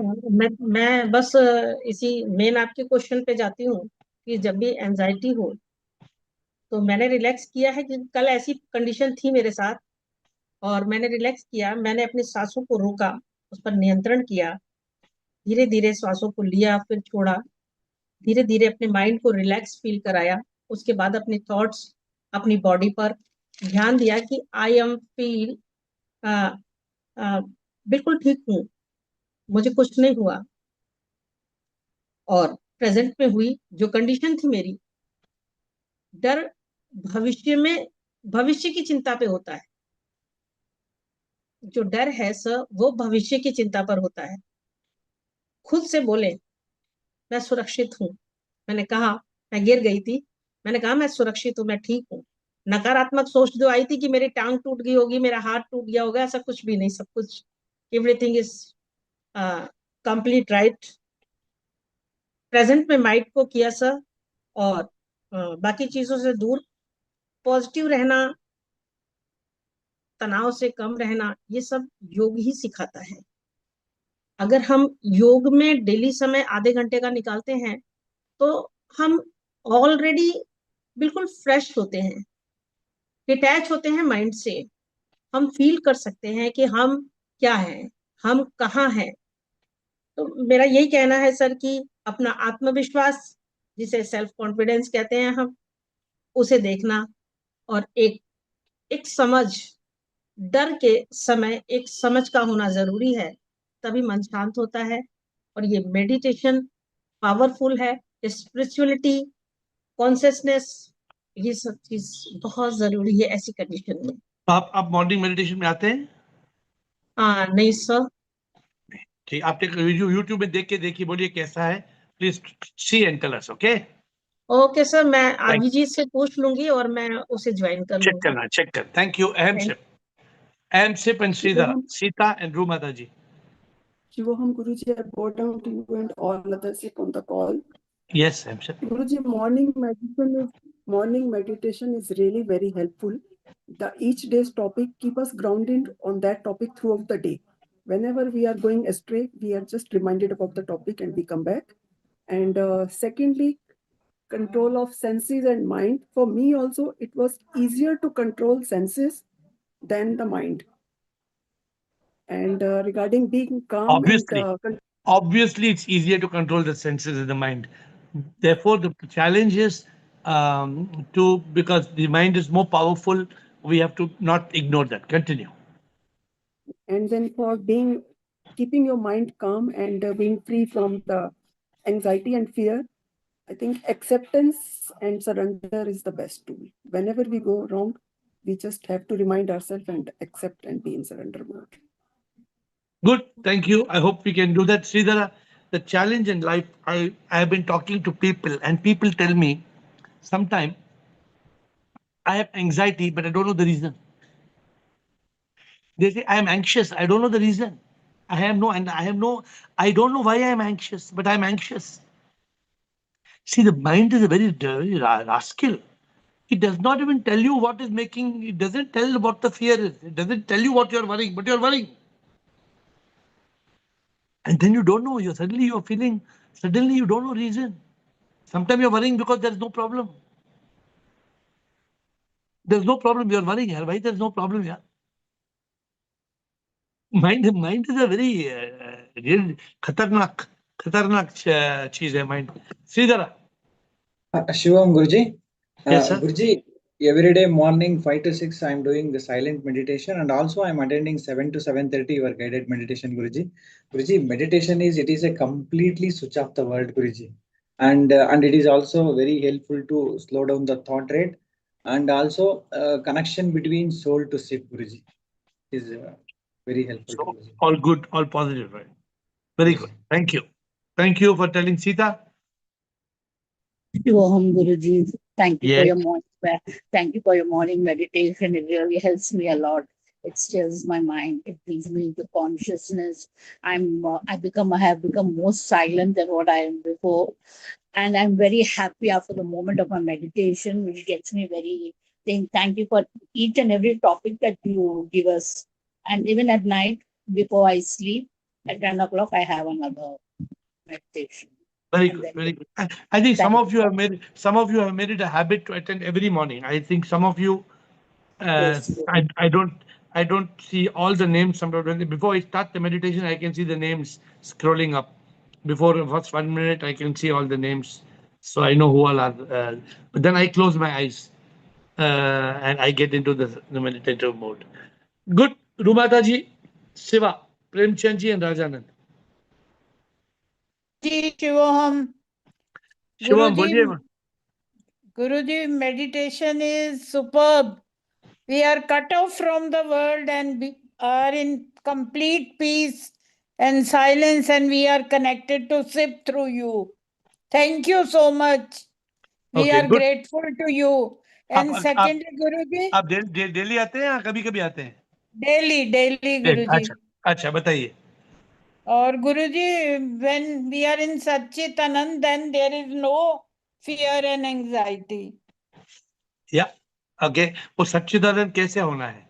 मैं बस इसी main आपके question पे जाती हूँ कि जब भी एंजाइटी हो तो मैंने रिलैक्स किया है कि कल ऐसी कंडीशन थी मेरे साथ और मैंने रिलैक्स किया, मैंने अपनी सांसों को रोका, उस पर नियंत्रण किया, धीरे धीरे श्वासों को लिया फिर छोड़ा, धीरे धीरे अपने माइंड को रिलैक्स फील कराया, उसके बाद अपने थॉट्स अपनी बॉडी पर ध्यान दिया कि आई एम फील बिल्कुल ठीक हूँ, मुझे कुछ नहीं हुआ। और प्रेजेंट में हुई जो कंडीशन थी मेरी, डर भविष्य की चिंता पे होता है, जो डर है सर वो भविष्य की चिंता पर होता है। खुद से बोले मैं सुरक्षित हूँ, मैंने कहा मैं गिर गई थी, मैंने कहा मैं सुरक्षित हूँ, मैं ठीक हूँ। नकारात्मक सोच जो आई थी कि मेरी टांग टूट गई होगी, मेरा हाथ टूट गया होगा, ऐसा कुछ भी नहीं, सब कुछ everything is complete right. Present में माइंड को किया सर और बाकी चीजों से दूर पॉजिटिव रहना, तनाव से कम रहना, ये सब योग ही सिखाता है। अगर हम योग में डेली समय आधे घंटे का निकालते हैं तो हम ऑलरेडी बिल्कुल फ्रेश होते हैं, डिटैच होते हैं माइंड से, हम फील कर सकते हैं कि हम क्या हैं, हम कहाँ हैं। तो मेरा यही कहना है सर कि अपना आत्मविश्वास, जिसे सेल्फ कॉन्फिडेंस कहते हैं हम, उसे देखना और एक समझ, डर के समय एक समझ का होना जरूरी है, तभी मन शांत होता है। और ये मेडिटेशन पावरफुल है, स्पिरिचुअलिटी, कॉन्शियसनेस, ये सब चीज बहुत जरूरी है ऐसी कंडीशन में। आप मॉर्निंग मेडिटेशन में आते हैं? नहीं सर। ठीक, आप वीडियो यूट्यूब में देख के देखिए, बोलिए कैसा है, please see and tell us. Okay okay sir, मैं अभिजीत से पूछ लूंगी और मैं उसे ज्वाइन कर लूंगी। चेक कर। Thank you. एम सिप एंड श्रीधर, सीता एंड रू माता ji. Shivoham Guruji, I bow down to you and all others on the call. Yes, I'm sure. Guruji, morning meditation is really very helpful. Each day's topic keep us grounded on that topic throughout the day. Whenever we are going astray, we are just reminded about the topic and we come back. And secondly, control of senses and mind. For me also, it was easier to control senses than the mind. And regarding being calm, obviously it's easier to control the senses in the mind. Therefore, the challenge is because the mind is more powerful, we have to not ignore that. Continue. And then for keeping your mind calm and being free from the anxiety and fear, I think acceptance and surrender is the best tool. Whenever we go wrong, we just have to remind ourselves and accept and be in surrender mode. Good, thank you. I hope we can do that. Sridhara, the challenge in life, I have been talking to people and people tell me sometimes I have anxiety, but I don't know the reason. They say I am anxious, I don't know the reason. I don't know why I am anxious, but I'm anxious. See, the mind is a very rascal. It does not even tell you what is making, it doesn't tell what the fear is. It doesn't tell you what you're worrying, but you're worrying. And then you don't know, suddenly you don't know reason. Sometimes you're worrying because there's no problem. There's no problem, you're worrying. Why there's no problem? Yeah. Mind is a very real khatarnak cheez hai, mind. Sridhara. Shivam Guruji. Yes, sir. Guruji, every day morning 5 to 6 I'm doing the silent meditation, and also I'm attending 7 to 7:30 your guided meditation, Guruji. Guruji, meditation is a completely switch off the world, Guruji. And it is also very helpful to slow down the thought rate, and also connection between soul to SIP, Guruji, is very helpful to So Guruji. all good, all positive, right? Very good. Thank you. Thank you for telling Sita. Shivoham Guruji, thank you for Yes. your thank you for your morning meditation. It really helps me a lot. It stirs my mind. It brings me into consciousness. I have become more silent than what I am before, and I'm very happy after the moment of my meditation, which gets me very. Saying thank you for each and every topic that you give us, and even at night before I sleep at 10 o'clock, I have another meditation. Very good, very good. I think some of you have made it a habit to attend every morning. I think some of you, Yes. I don't see all the names. Sometimes before I start the meditation, I can see the names scrolling up. Before the first 1 minute, I can see all the names, so I know who all are. But then I close my eyes and I get into the meditative mode. Good, Rumataji, Shiva, Premchandji, and Rajanand. जी Shivoham Shivam, बोलिए. Guruji, meditation is superb. We are cut off from the world and we are in complete peace and silence, and we are connected to SIP through you. Thank you so much. We Okay, are good. grateful to you. And secondly, Guruji, आप daily आते हैं या कभी-कभी आते हैं? daily Guruji. अच्छा, बताइए. Or Guruji, when we are in Satchitanand, then there is no fear and anxiety. या ओके, वो सच्चिदानंद कैसे होना है?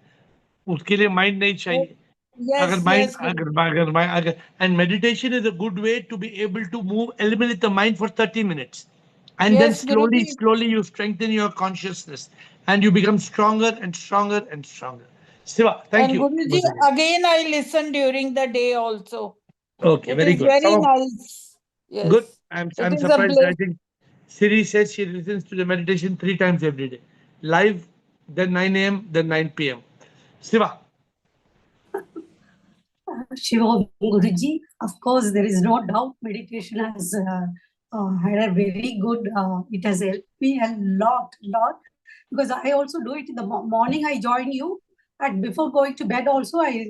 उसके लिए माइंड नहीं चाहिए. Yes, yes. अगर and meditation is a good way to be able to eliminate the mind for 30 minutes. And then Yes, Guruji. slowly you strengthen your consciousness and you become stronger and stronger and stronger. Siva, thank you. Guruji, again I listen during the day also. Okay, It very is good. very nice. Yes. Good. I'm It is a surprised. I bliss. think Siri says she listens to the meditation 3 times every day. Live, then 9 a.m., then 9 p.m. Siva. Shiva Guruji, of course, there is no doubt meditation has had a very good, it has helped me a lot, because I also do it in the morning. I join you, and before going to bed also, I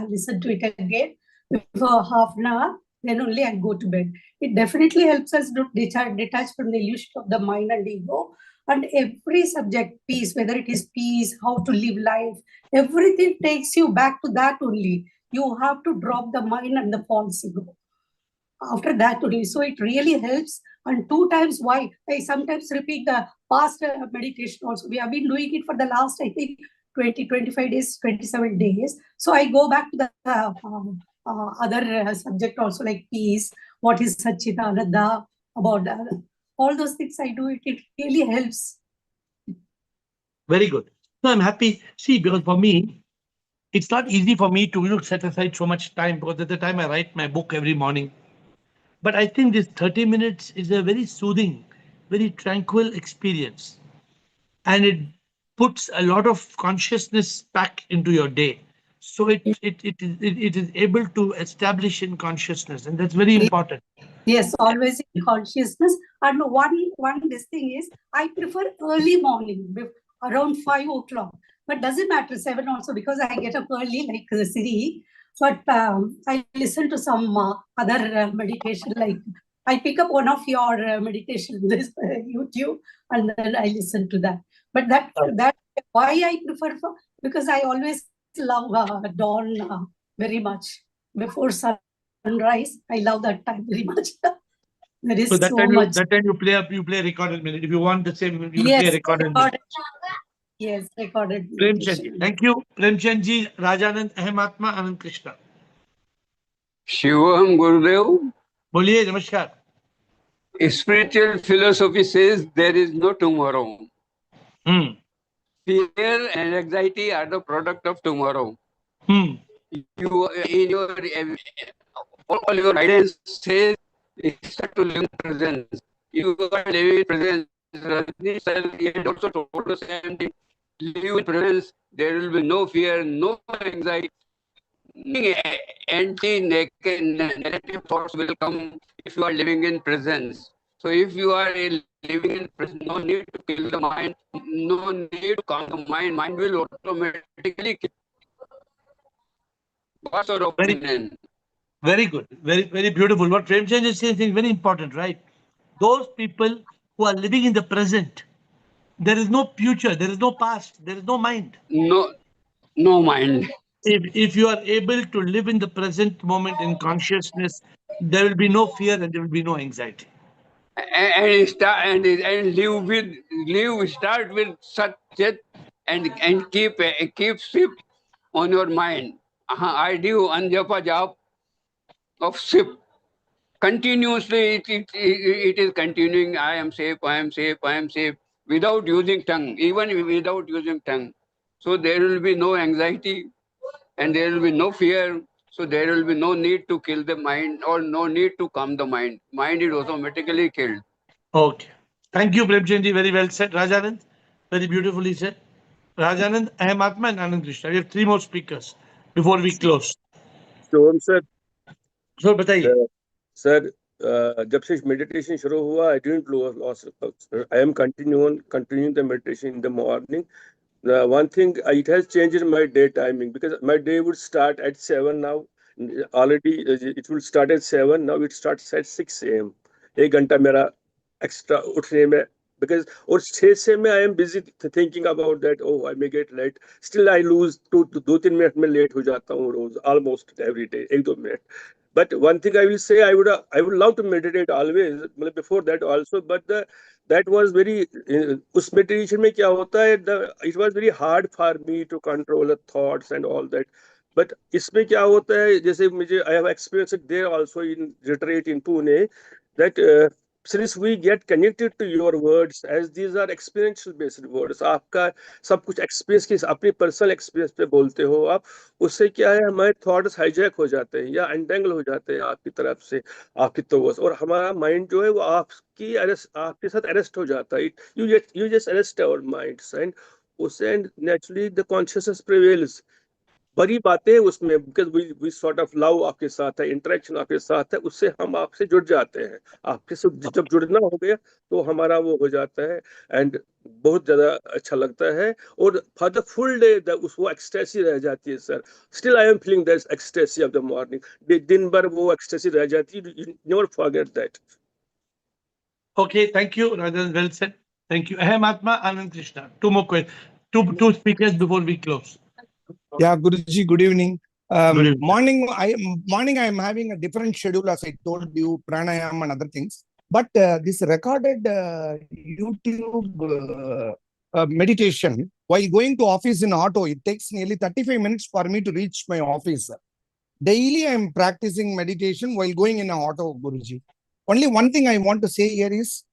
listen to it again before half an hour. Then only I go to bed. It definitely helps us to detach from the illusion of the mind and ego. And every subject, peace, whether it is peace, how to live life, everything takes you back to that only. You have to drop the mind and the false ego. After that only. So it really helps. And 2 times why? I sometimes repeat the past meditation also. We have been doing it for the last, I think, 20, 25 days, 27 days. So I go back to the other subject also, like peace, what is Satchitananda, about all those things I do. It really helps. Very good. No, I'm happy. See, because for me, it's not easy for me to set aside so much time, because at the time I write my book every morning. But I think this 30 minutes is a very soothing, very tranquil experience. And it puts a lot of consciousness back into your day. So it is able to establish in consciousness, and that's very important. Yes, always in consciousness. And one this thing is, I prefer early morning, around 5 o'clock. But doesn't matter, 7 also, because I get up early like the city. But I listen to some other meditation, like I pick up one of your meditation this YouTube, and then I listen to that. But that why I prefer, because I always love dawn very much. Before sunrise, I love that time very much. There is So that so time much. you play recorded minute. If you want the same, you Yes, play recorded minute. Yes, recorded. Premchandji, thank you. Premchandji, Rajanand, Ahmatma, Anand Krishna. Shivam Gurudev. बोलिए, नमस्कार. Spiritual philosophy says there is no tomorrow. Fear and anxiety are the product of tomorrow. You, in your all your guidance says start to live in presence. You are living in presence. Rajni sir, he had also told us and live in presence. There will be no fear, no anxiety. Anti-narrative thoughts will come if you are living in presence. So if you are living in presence, no need to kill the mind, no need to calm the mind. Mind will automatically kill. What's your opinion? Very good. Very beautiful. What Premchand is saying is very important, right? Those people who are living in the present, there is no future, there is no past, there is no mind. No mind. If you are able to live in the present moment in consciousness, there will be no fear and there will be no anxiety. And start with Satchet and keep sip on your mind. I do anjapa jap of sip. Continuously it is continuing. I am safe, I am safe, I am safe, without using tongue, even without using tongue. So there will be no anxiety and there will be no fear. So there will be no need to kill the mind or no need to calm the mind. Mind is automatically killed. Okay. Thank you, Premchandji. Very well said. Rajanand, very beautifully said. Rajanand, Aham Atma and Anand Krishna. We have three more speakers before we close. Shivam sir sir बताइए sir जब से meditation शुरू हुआ I didn't loss I am continuing the meditation in the morning. One thing, it has changed my day timing because my day would start at 7 now. Already it will start at 7. Now it starts at 6 a.m. एक घंटा मेरा extra उठने में because और 6 से में I am busy thinking about that. Oh, I may get late. Still I lose 2-3 minute में late हो जाता हूँ रोज almost every day 1-2 minute. But one thing I will say, I would love to meditate always, before that also, but that was very उस meditation में क्या होता है, it was very hard for me to control the thoughts and all that. But इसमें क्या होता है, जैसे मुझे I have experienced it there also in retreat in Pune, that since we get connected to your words, as these are experiential based words, आपका सब कुछ experience की अपनी personal experience पे बोलते हो आप, उससे क्या है हमारे थॉट्स हाईजैक हो जाते हैं या एंटेंगल हो जाते हैं आपकी तरफ से, आपकी तवज्जो, और हमारा माइंड जो है वो आपके साथ अरेस्ट हो जाता है. You just arrest our minds and उससे नेचुरली द कॉन्शियसनेस प्रिवेल्स. बड़ी बातें उसमें because we sort of love आपके साथ है, इंटरेक्शन आपके साथ है, उससे हम आपसे जुड़ जाते हैं. आपके से जब जुड़ना हो गया तो हमारा वो हो जाता है एंड बहुत ज्यादा अच्छा लगता है. और फॉर द फुल डे वो एक्सटेसी रह जाती है sir. Still I am feeling that ecstasy of the morning. दिन भर वो एक्सटेसी रह जाती है. You never forget that. Okay, thank you, Rajan. Well said. Thank you. Aham Atma, Anand Krishna. Two more questions. Two speakers before we close. Yeah, Guruji, good evening. Good evening. Morning I am having a different schedule, as I told you, pranayam and other things. But this recorded YouTube meditation, while going to office in auto, it takes nearly 35 minutes for me to reach my office. Daily I am practicing meditation while going in an auto, Guruji. Only one thing I want to say here is,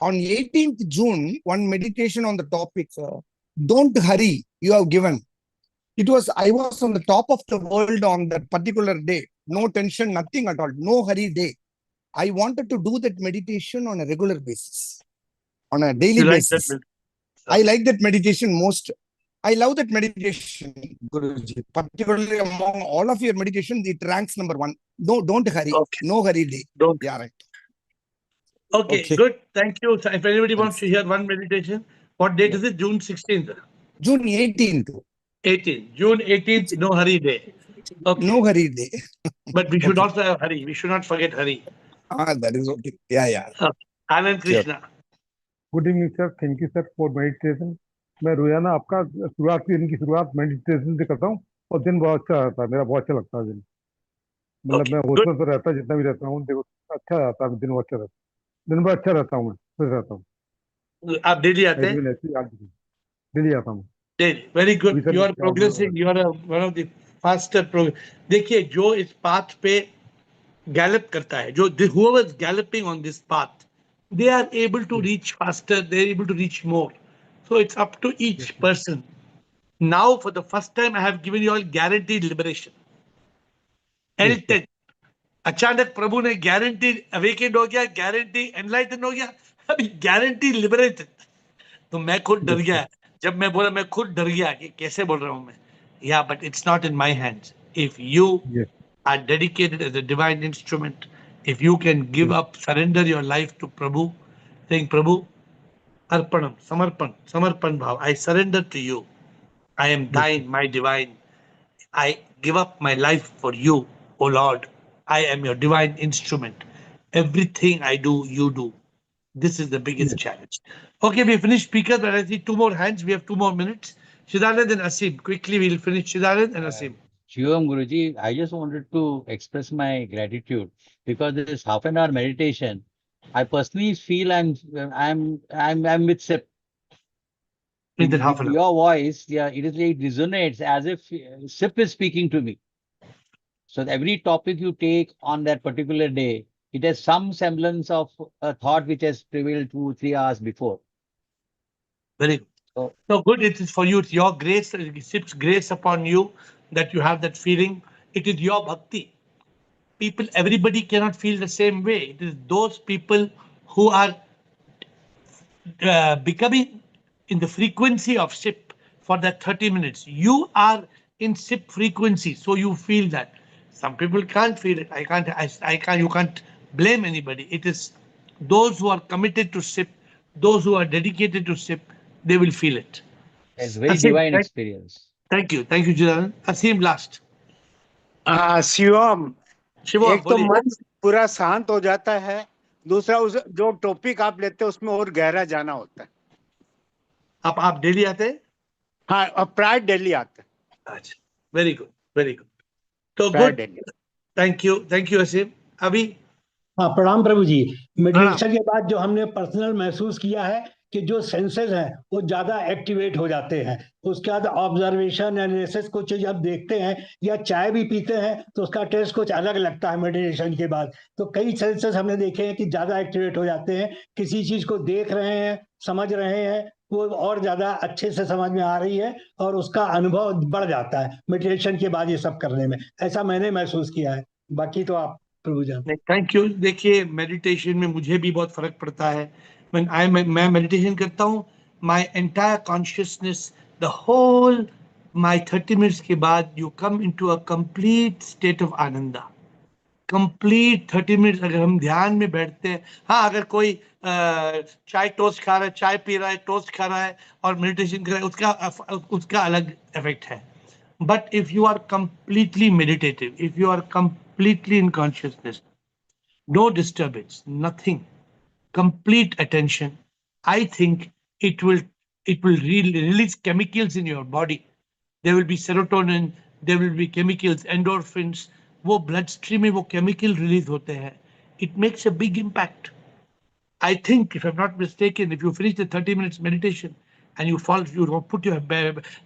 on 18th June, one meditation on the topic, don't hurry, you have given. I was on the top of the world on that particular day. No tension, nothing at all. No hurry day. I wanted to do that meditation on a regular basis, on a daily basis. I like that meditation most. I love that meditation, Guruji. Particularly among all of your meditation, it ranks number 1. No, don't hurry. Okay. No hurry day. Don't. Yeah, right. Okay, good. Thank you. So if anybody wants to hear one meditation, what date is it? June 16th? June 18th. 18th. June 18th, no hurry day. Okay. No hurry day. But we should also have hurry. We should not forget hurry. That is okay. Yeah. Anand Krishna. Good evening, sir. Thank you, sir, for meditation. मैं रोजाना आपका दिन की शुरुआत meditation से करता हूँ और दिन बहुत अच्छा रहता है. मेरा बहुत अच्छा लगता है दिन. मतलब मैं होश में रहता जितना भी रहता हूँ, देखो अच्छा रहता है दिन. अच्छा रहता दिन भर अच्छा रहता हूँ. मैं खुश रहता हूँ. आप डेली आते हैं? डेली आता हूँ. Very good. You are progressing. You are one of the faster progress. देखिए जो इस path पे gallop करता है, जो whoever is galloping on this path, they are able to reach faster. They are able to reach more. So it's up to each person. Now, for the first time, I have given you all guaranteed liberation. L10. अचानक प्रभु ने guaranteed awakened हो गया, guaranteed enlightened हो गया. अभी guarantee liberated. तो मैं खुद डर गया जब मैं बोला, मैं खुद डर गया कि कैसे बोल रहा हूं मैं. Yeah, but it's not in my hands. If you are dedicated as a divine instrument, if you can give up, surrender your life to Prabhu, saying, Prabhu, Arpanam, Samarpan Bhav, I surrender to you. I am thine, my divine. I give up my life for you, O Lord. I am your divine instrument. Everything I do, you do. This is the biggest challenge. Okay, we finished speakers, but I see two more hands. We have 2 more minutes. Shidanand and Asim. Quickly, we'll finish Shidanand and Asim. Shivam Guruji, I just wanted to express my gratitude because this half an hour meditation, I personally feel I'm with SIP. In that half an hour. Your voice, yeah, it resonates as if SIP is speaking to me. So every topic you take on that particular day, it has some semblance of a thought which has prevailed 2-3 hours before. Very good. So good. It is for you. It's your grace, SIP's grace upon you that you have that feeling. It is your bhakti. People, everybody cannot feel the same way. It is those people who are becoming in the frequency of SIP for that 30 minutes. You are in SIP frequency, so you feel that. Some people can't feel it. I can't, you can't blame anybody. It is those who are committed to SIP, those who are dedicated to SIP, they will feel it. It's very divine experience. Thank you. Thank you, Jiran. Asim last. Shivam, एक तो बोलिए. मन पूरा शांत हो जाता है, दूसरा उस जो टॉपिक आप लेते हैं उसमें और गहरा जाना होता है. आप दिल्ली आते हैं? हाँ, अब प्राय दिल्ली आते हैं. अच्छा, वेरी गुड, वेरी गुड. तो गुड. थैंक यू असीम. अभी हाँ, प्रणाम प्रभु जी. मेडिटेशन के बाद जो हमने पर्सनल महसूस किया है कि जो सेंसेस हैं वो ज्यादा एक्टिवेट हो जाते हैं. उसके बाद ऑब्जर्वेशन एनालिसिस कुछ चीज हम देखते हैं या चाय भी पीते हैं तो उसका टेस्ट कुछ अलग लगता है मेडिटेशन के बाद. तो कई सेंसेस हमने देखे हैं कि ज्यादा एक्टिवेट हो जाते हैं. किसी चीज को देख रहे हैं, समझ रहे हैं, वो और ज्यादा अच्छे से समझ में आ रही है और उसका अनुभव बढ़ जाता है मेडिटेशन के बाद ये सब करने में. ऐसा मैंने महसूस किया है. बाकी तो आप प्रभु जान. Thank you. देखिए, मेडिटेशन में मुझे भी बहुत फर्क पड़ता है. मैं मेडिटेशन करता हूँ, my entire consciousness, the whole my 30 minutes के बाद you come into a complete state of ananda. Complete 30 minutes अगर हम ध्यान में बैठते हैं. हाँ, अगर कोई चाय टोस्ट खा रहा है, चाय पी रहा है, टोस्ट खा रहा है और मेडिटेशन कर रहा है, उसका अलग इफेक्ट है. But if you are completely meditative, if you are completely in consciousness, no disturbance, nothing, complete attention, I think it will release chemicals in your body. There will be serotonin, there will be chemicals, endorphins. वो bloodstream में वो chemical release होते हैं. It makes a big impact. I think, if I'm not mistaken, if you finish the 30 minutes meditation and you put your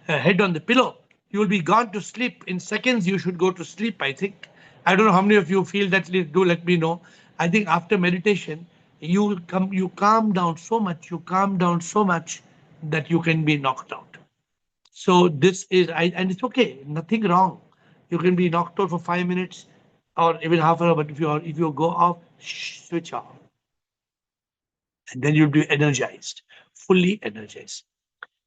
head on the pillow, you will be gone to sleep. In seconds, you should go to sleep, I think. I don't know how many of you feel that. Do let me know. I think after meditation, you calm down so much that you can be knocked out. So this is, and it's okay, nothing wrong. You can be knocked out for 5 minutes or even half an hour, but if you go off, switch off. And then you'll be energized, fully energized.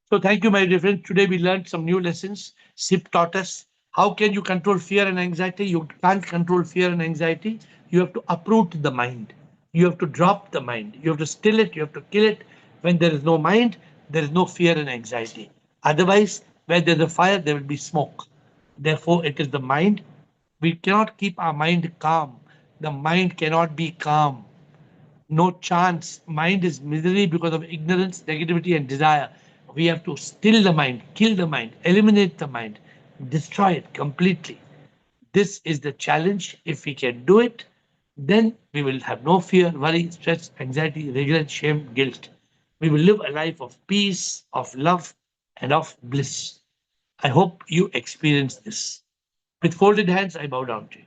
So thank you, my dear friends. Today we learned some new lessons. SIP taught us how can you control fear and anxiety. You can't control fear and anxiety. You have to uproot the mind. You have to drop the mind. You have to still it. You have to kill it. When there is no mind, there is no fear and anxiety. Otherwise, where there's a fire, there will be smoke. Therefore, it is the mind. We cannot keep our mind calm. The mind cannot be calm. No chance. Mind is misery because of ignorance, negativity, and desire. We have to still the mind, kill the mind, eliminate the mind, destroy it completely. This is the challenge. If we can do it, then we will have no fear, worry, stress, anxiety, regret, shame, guilt. We will live a life of peace, of love, and of bliss. I hope you experience this. With folded hands, I bow down to you.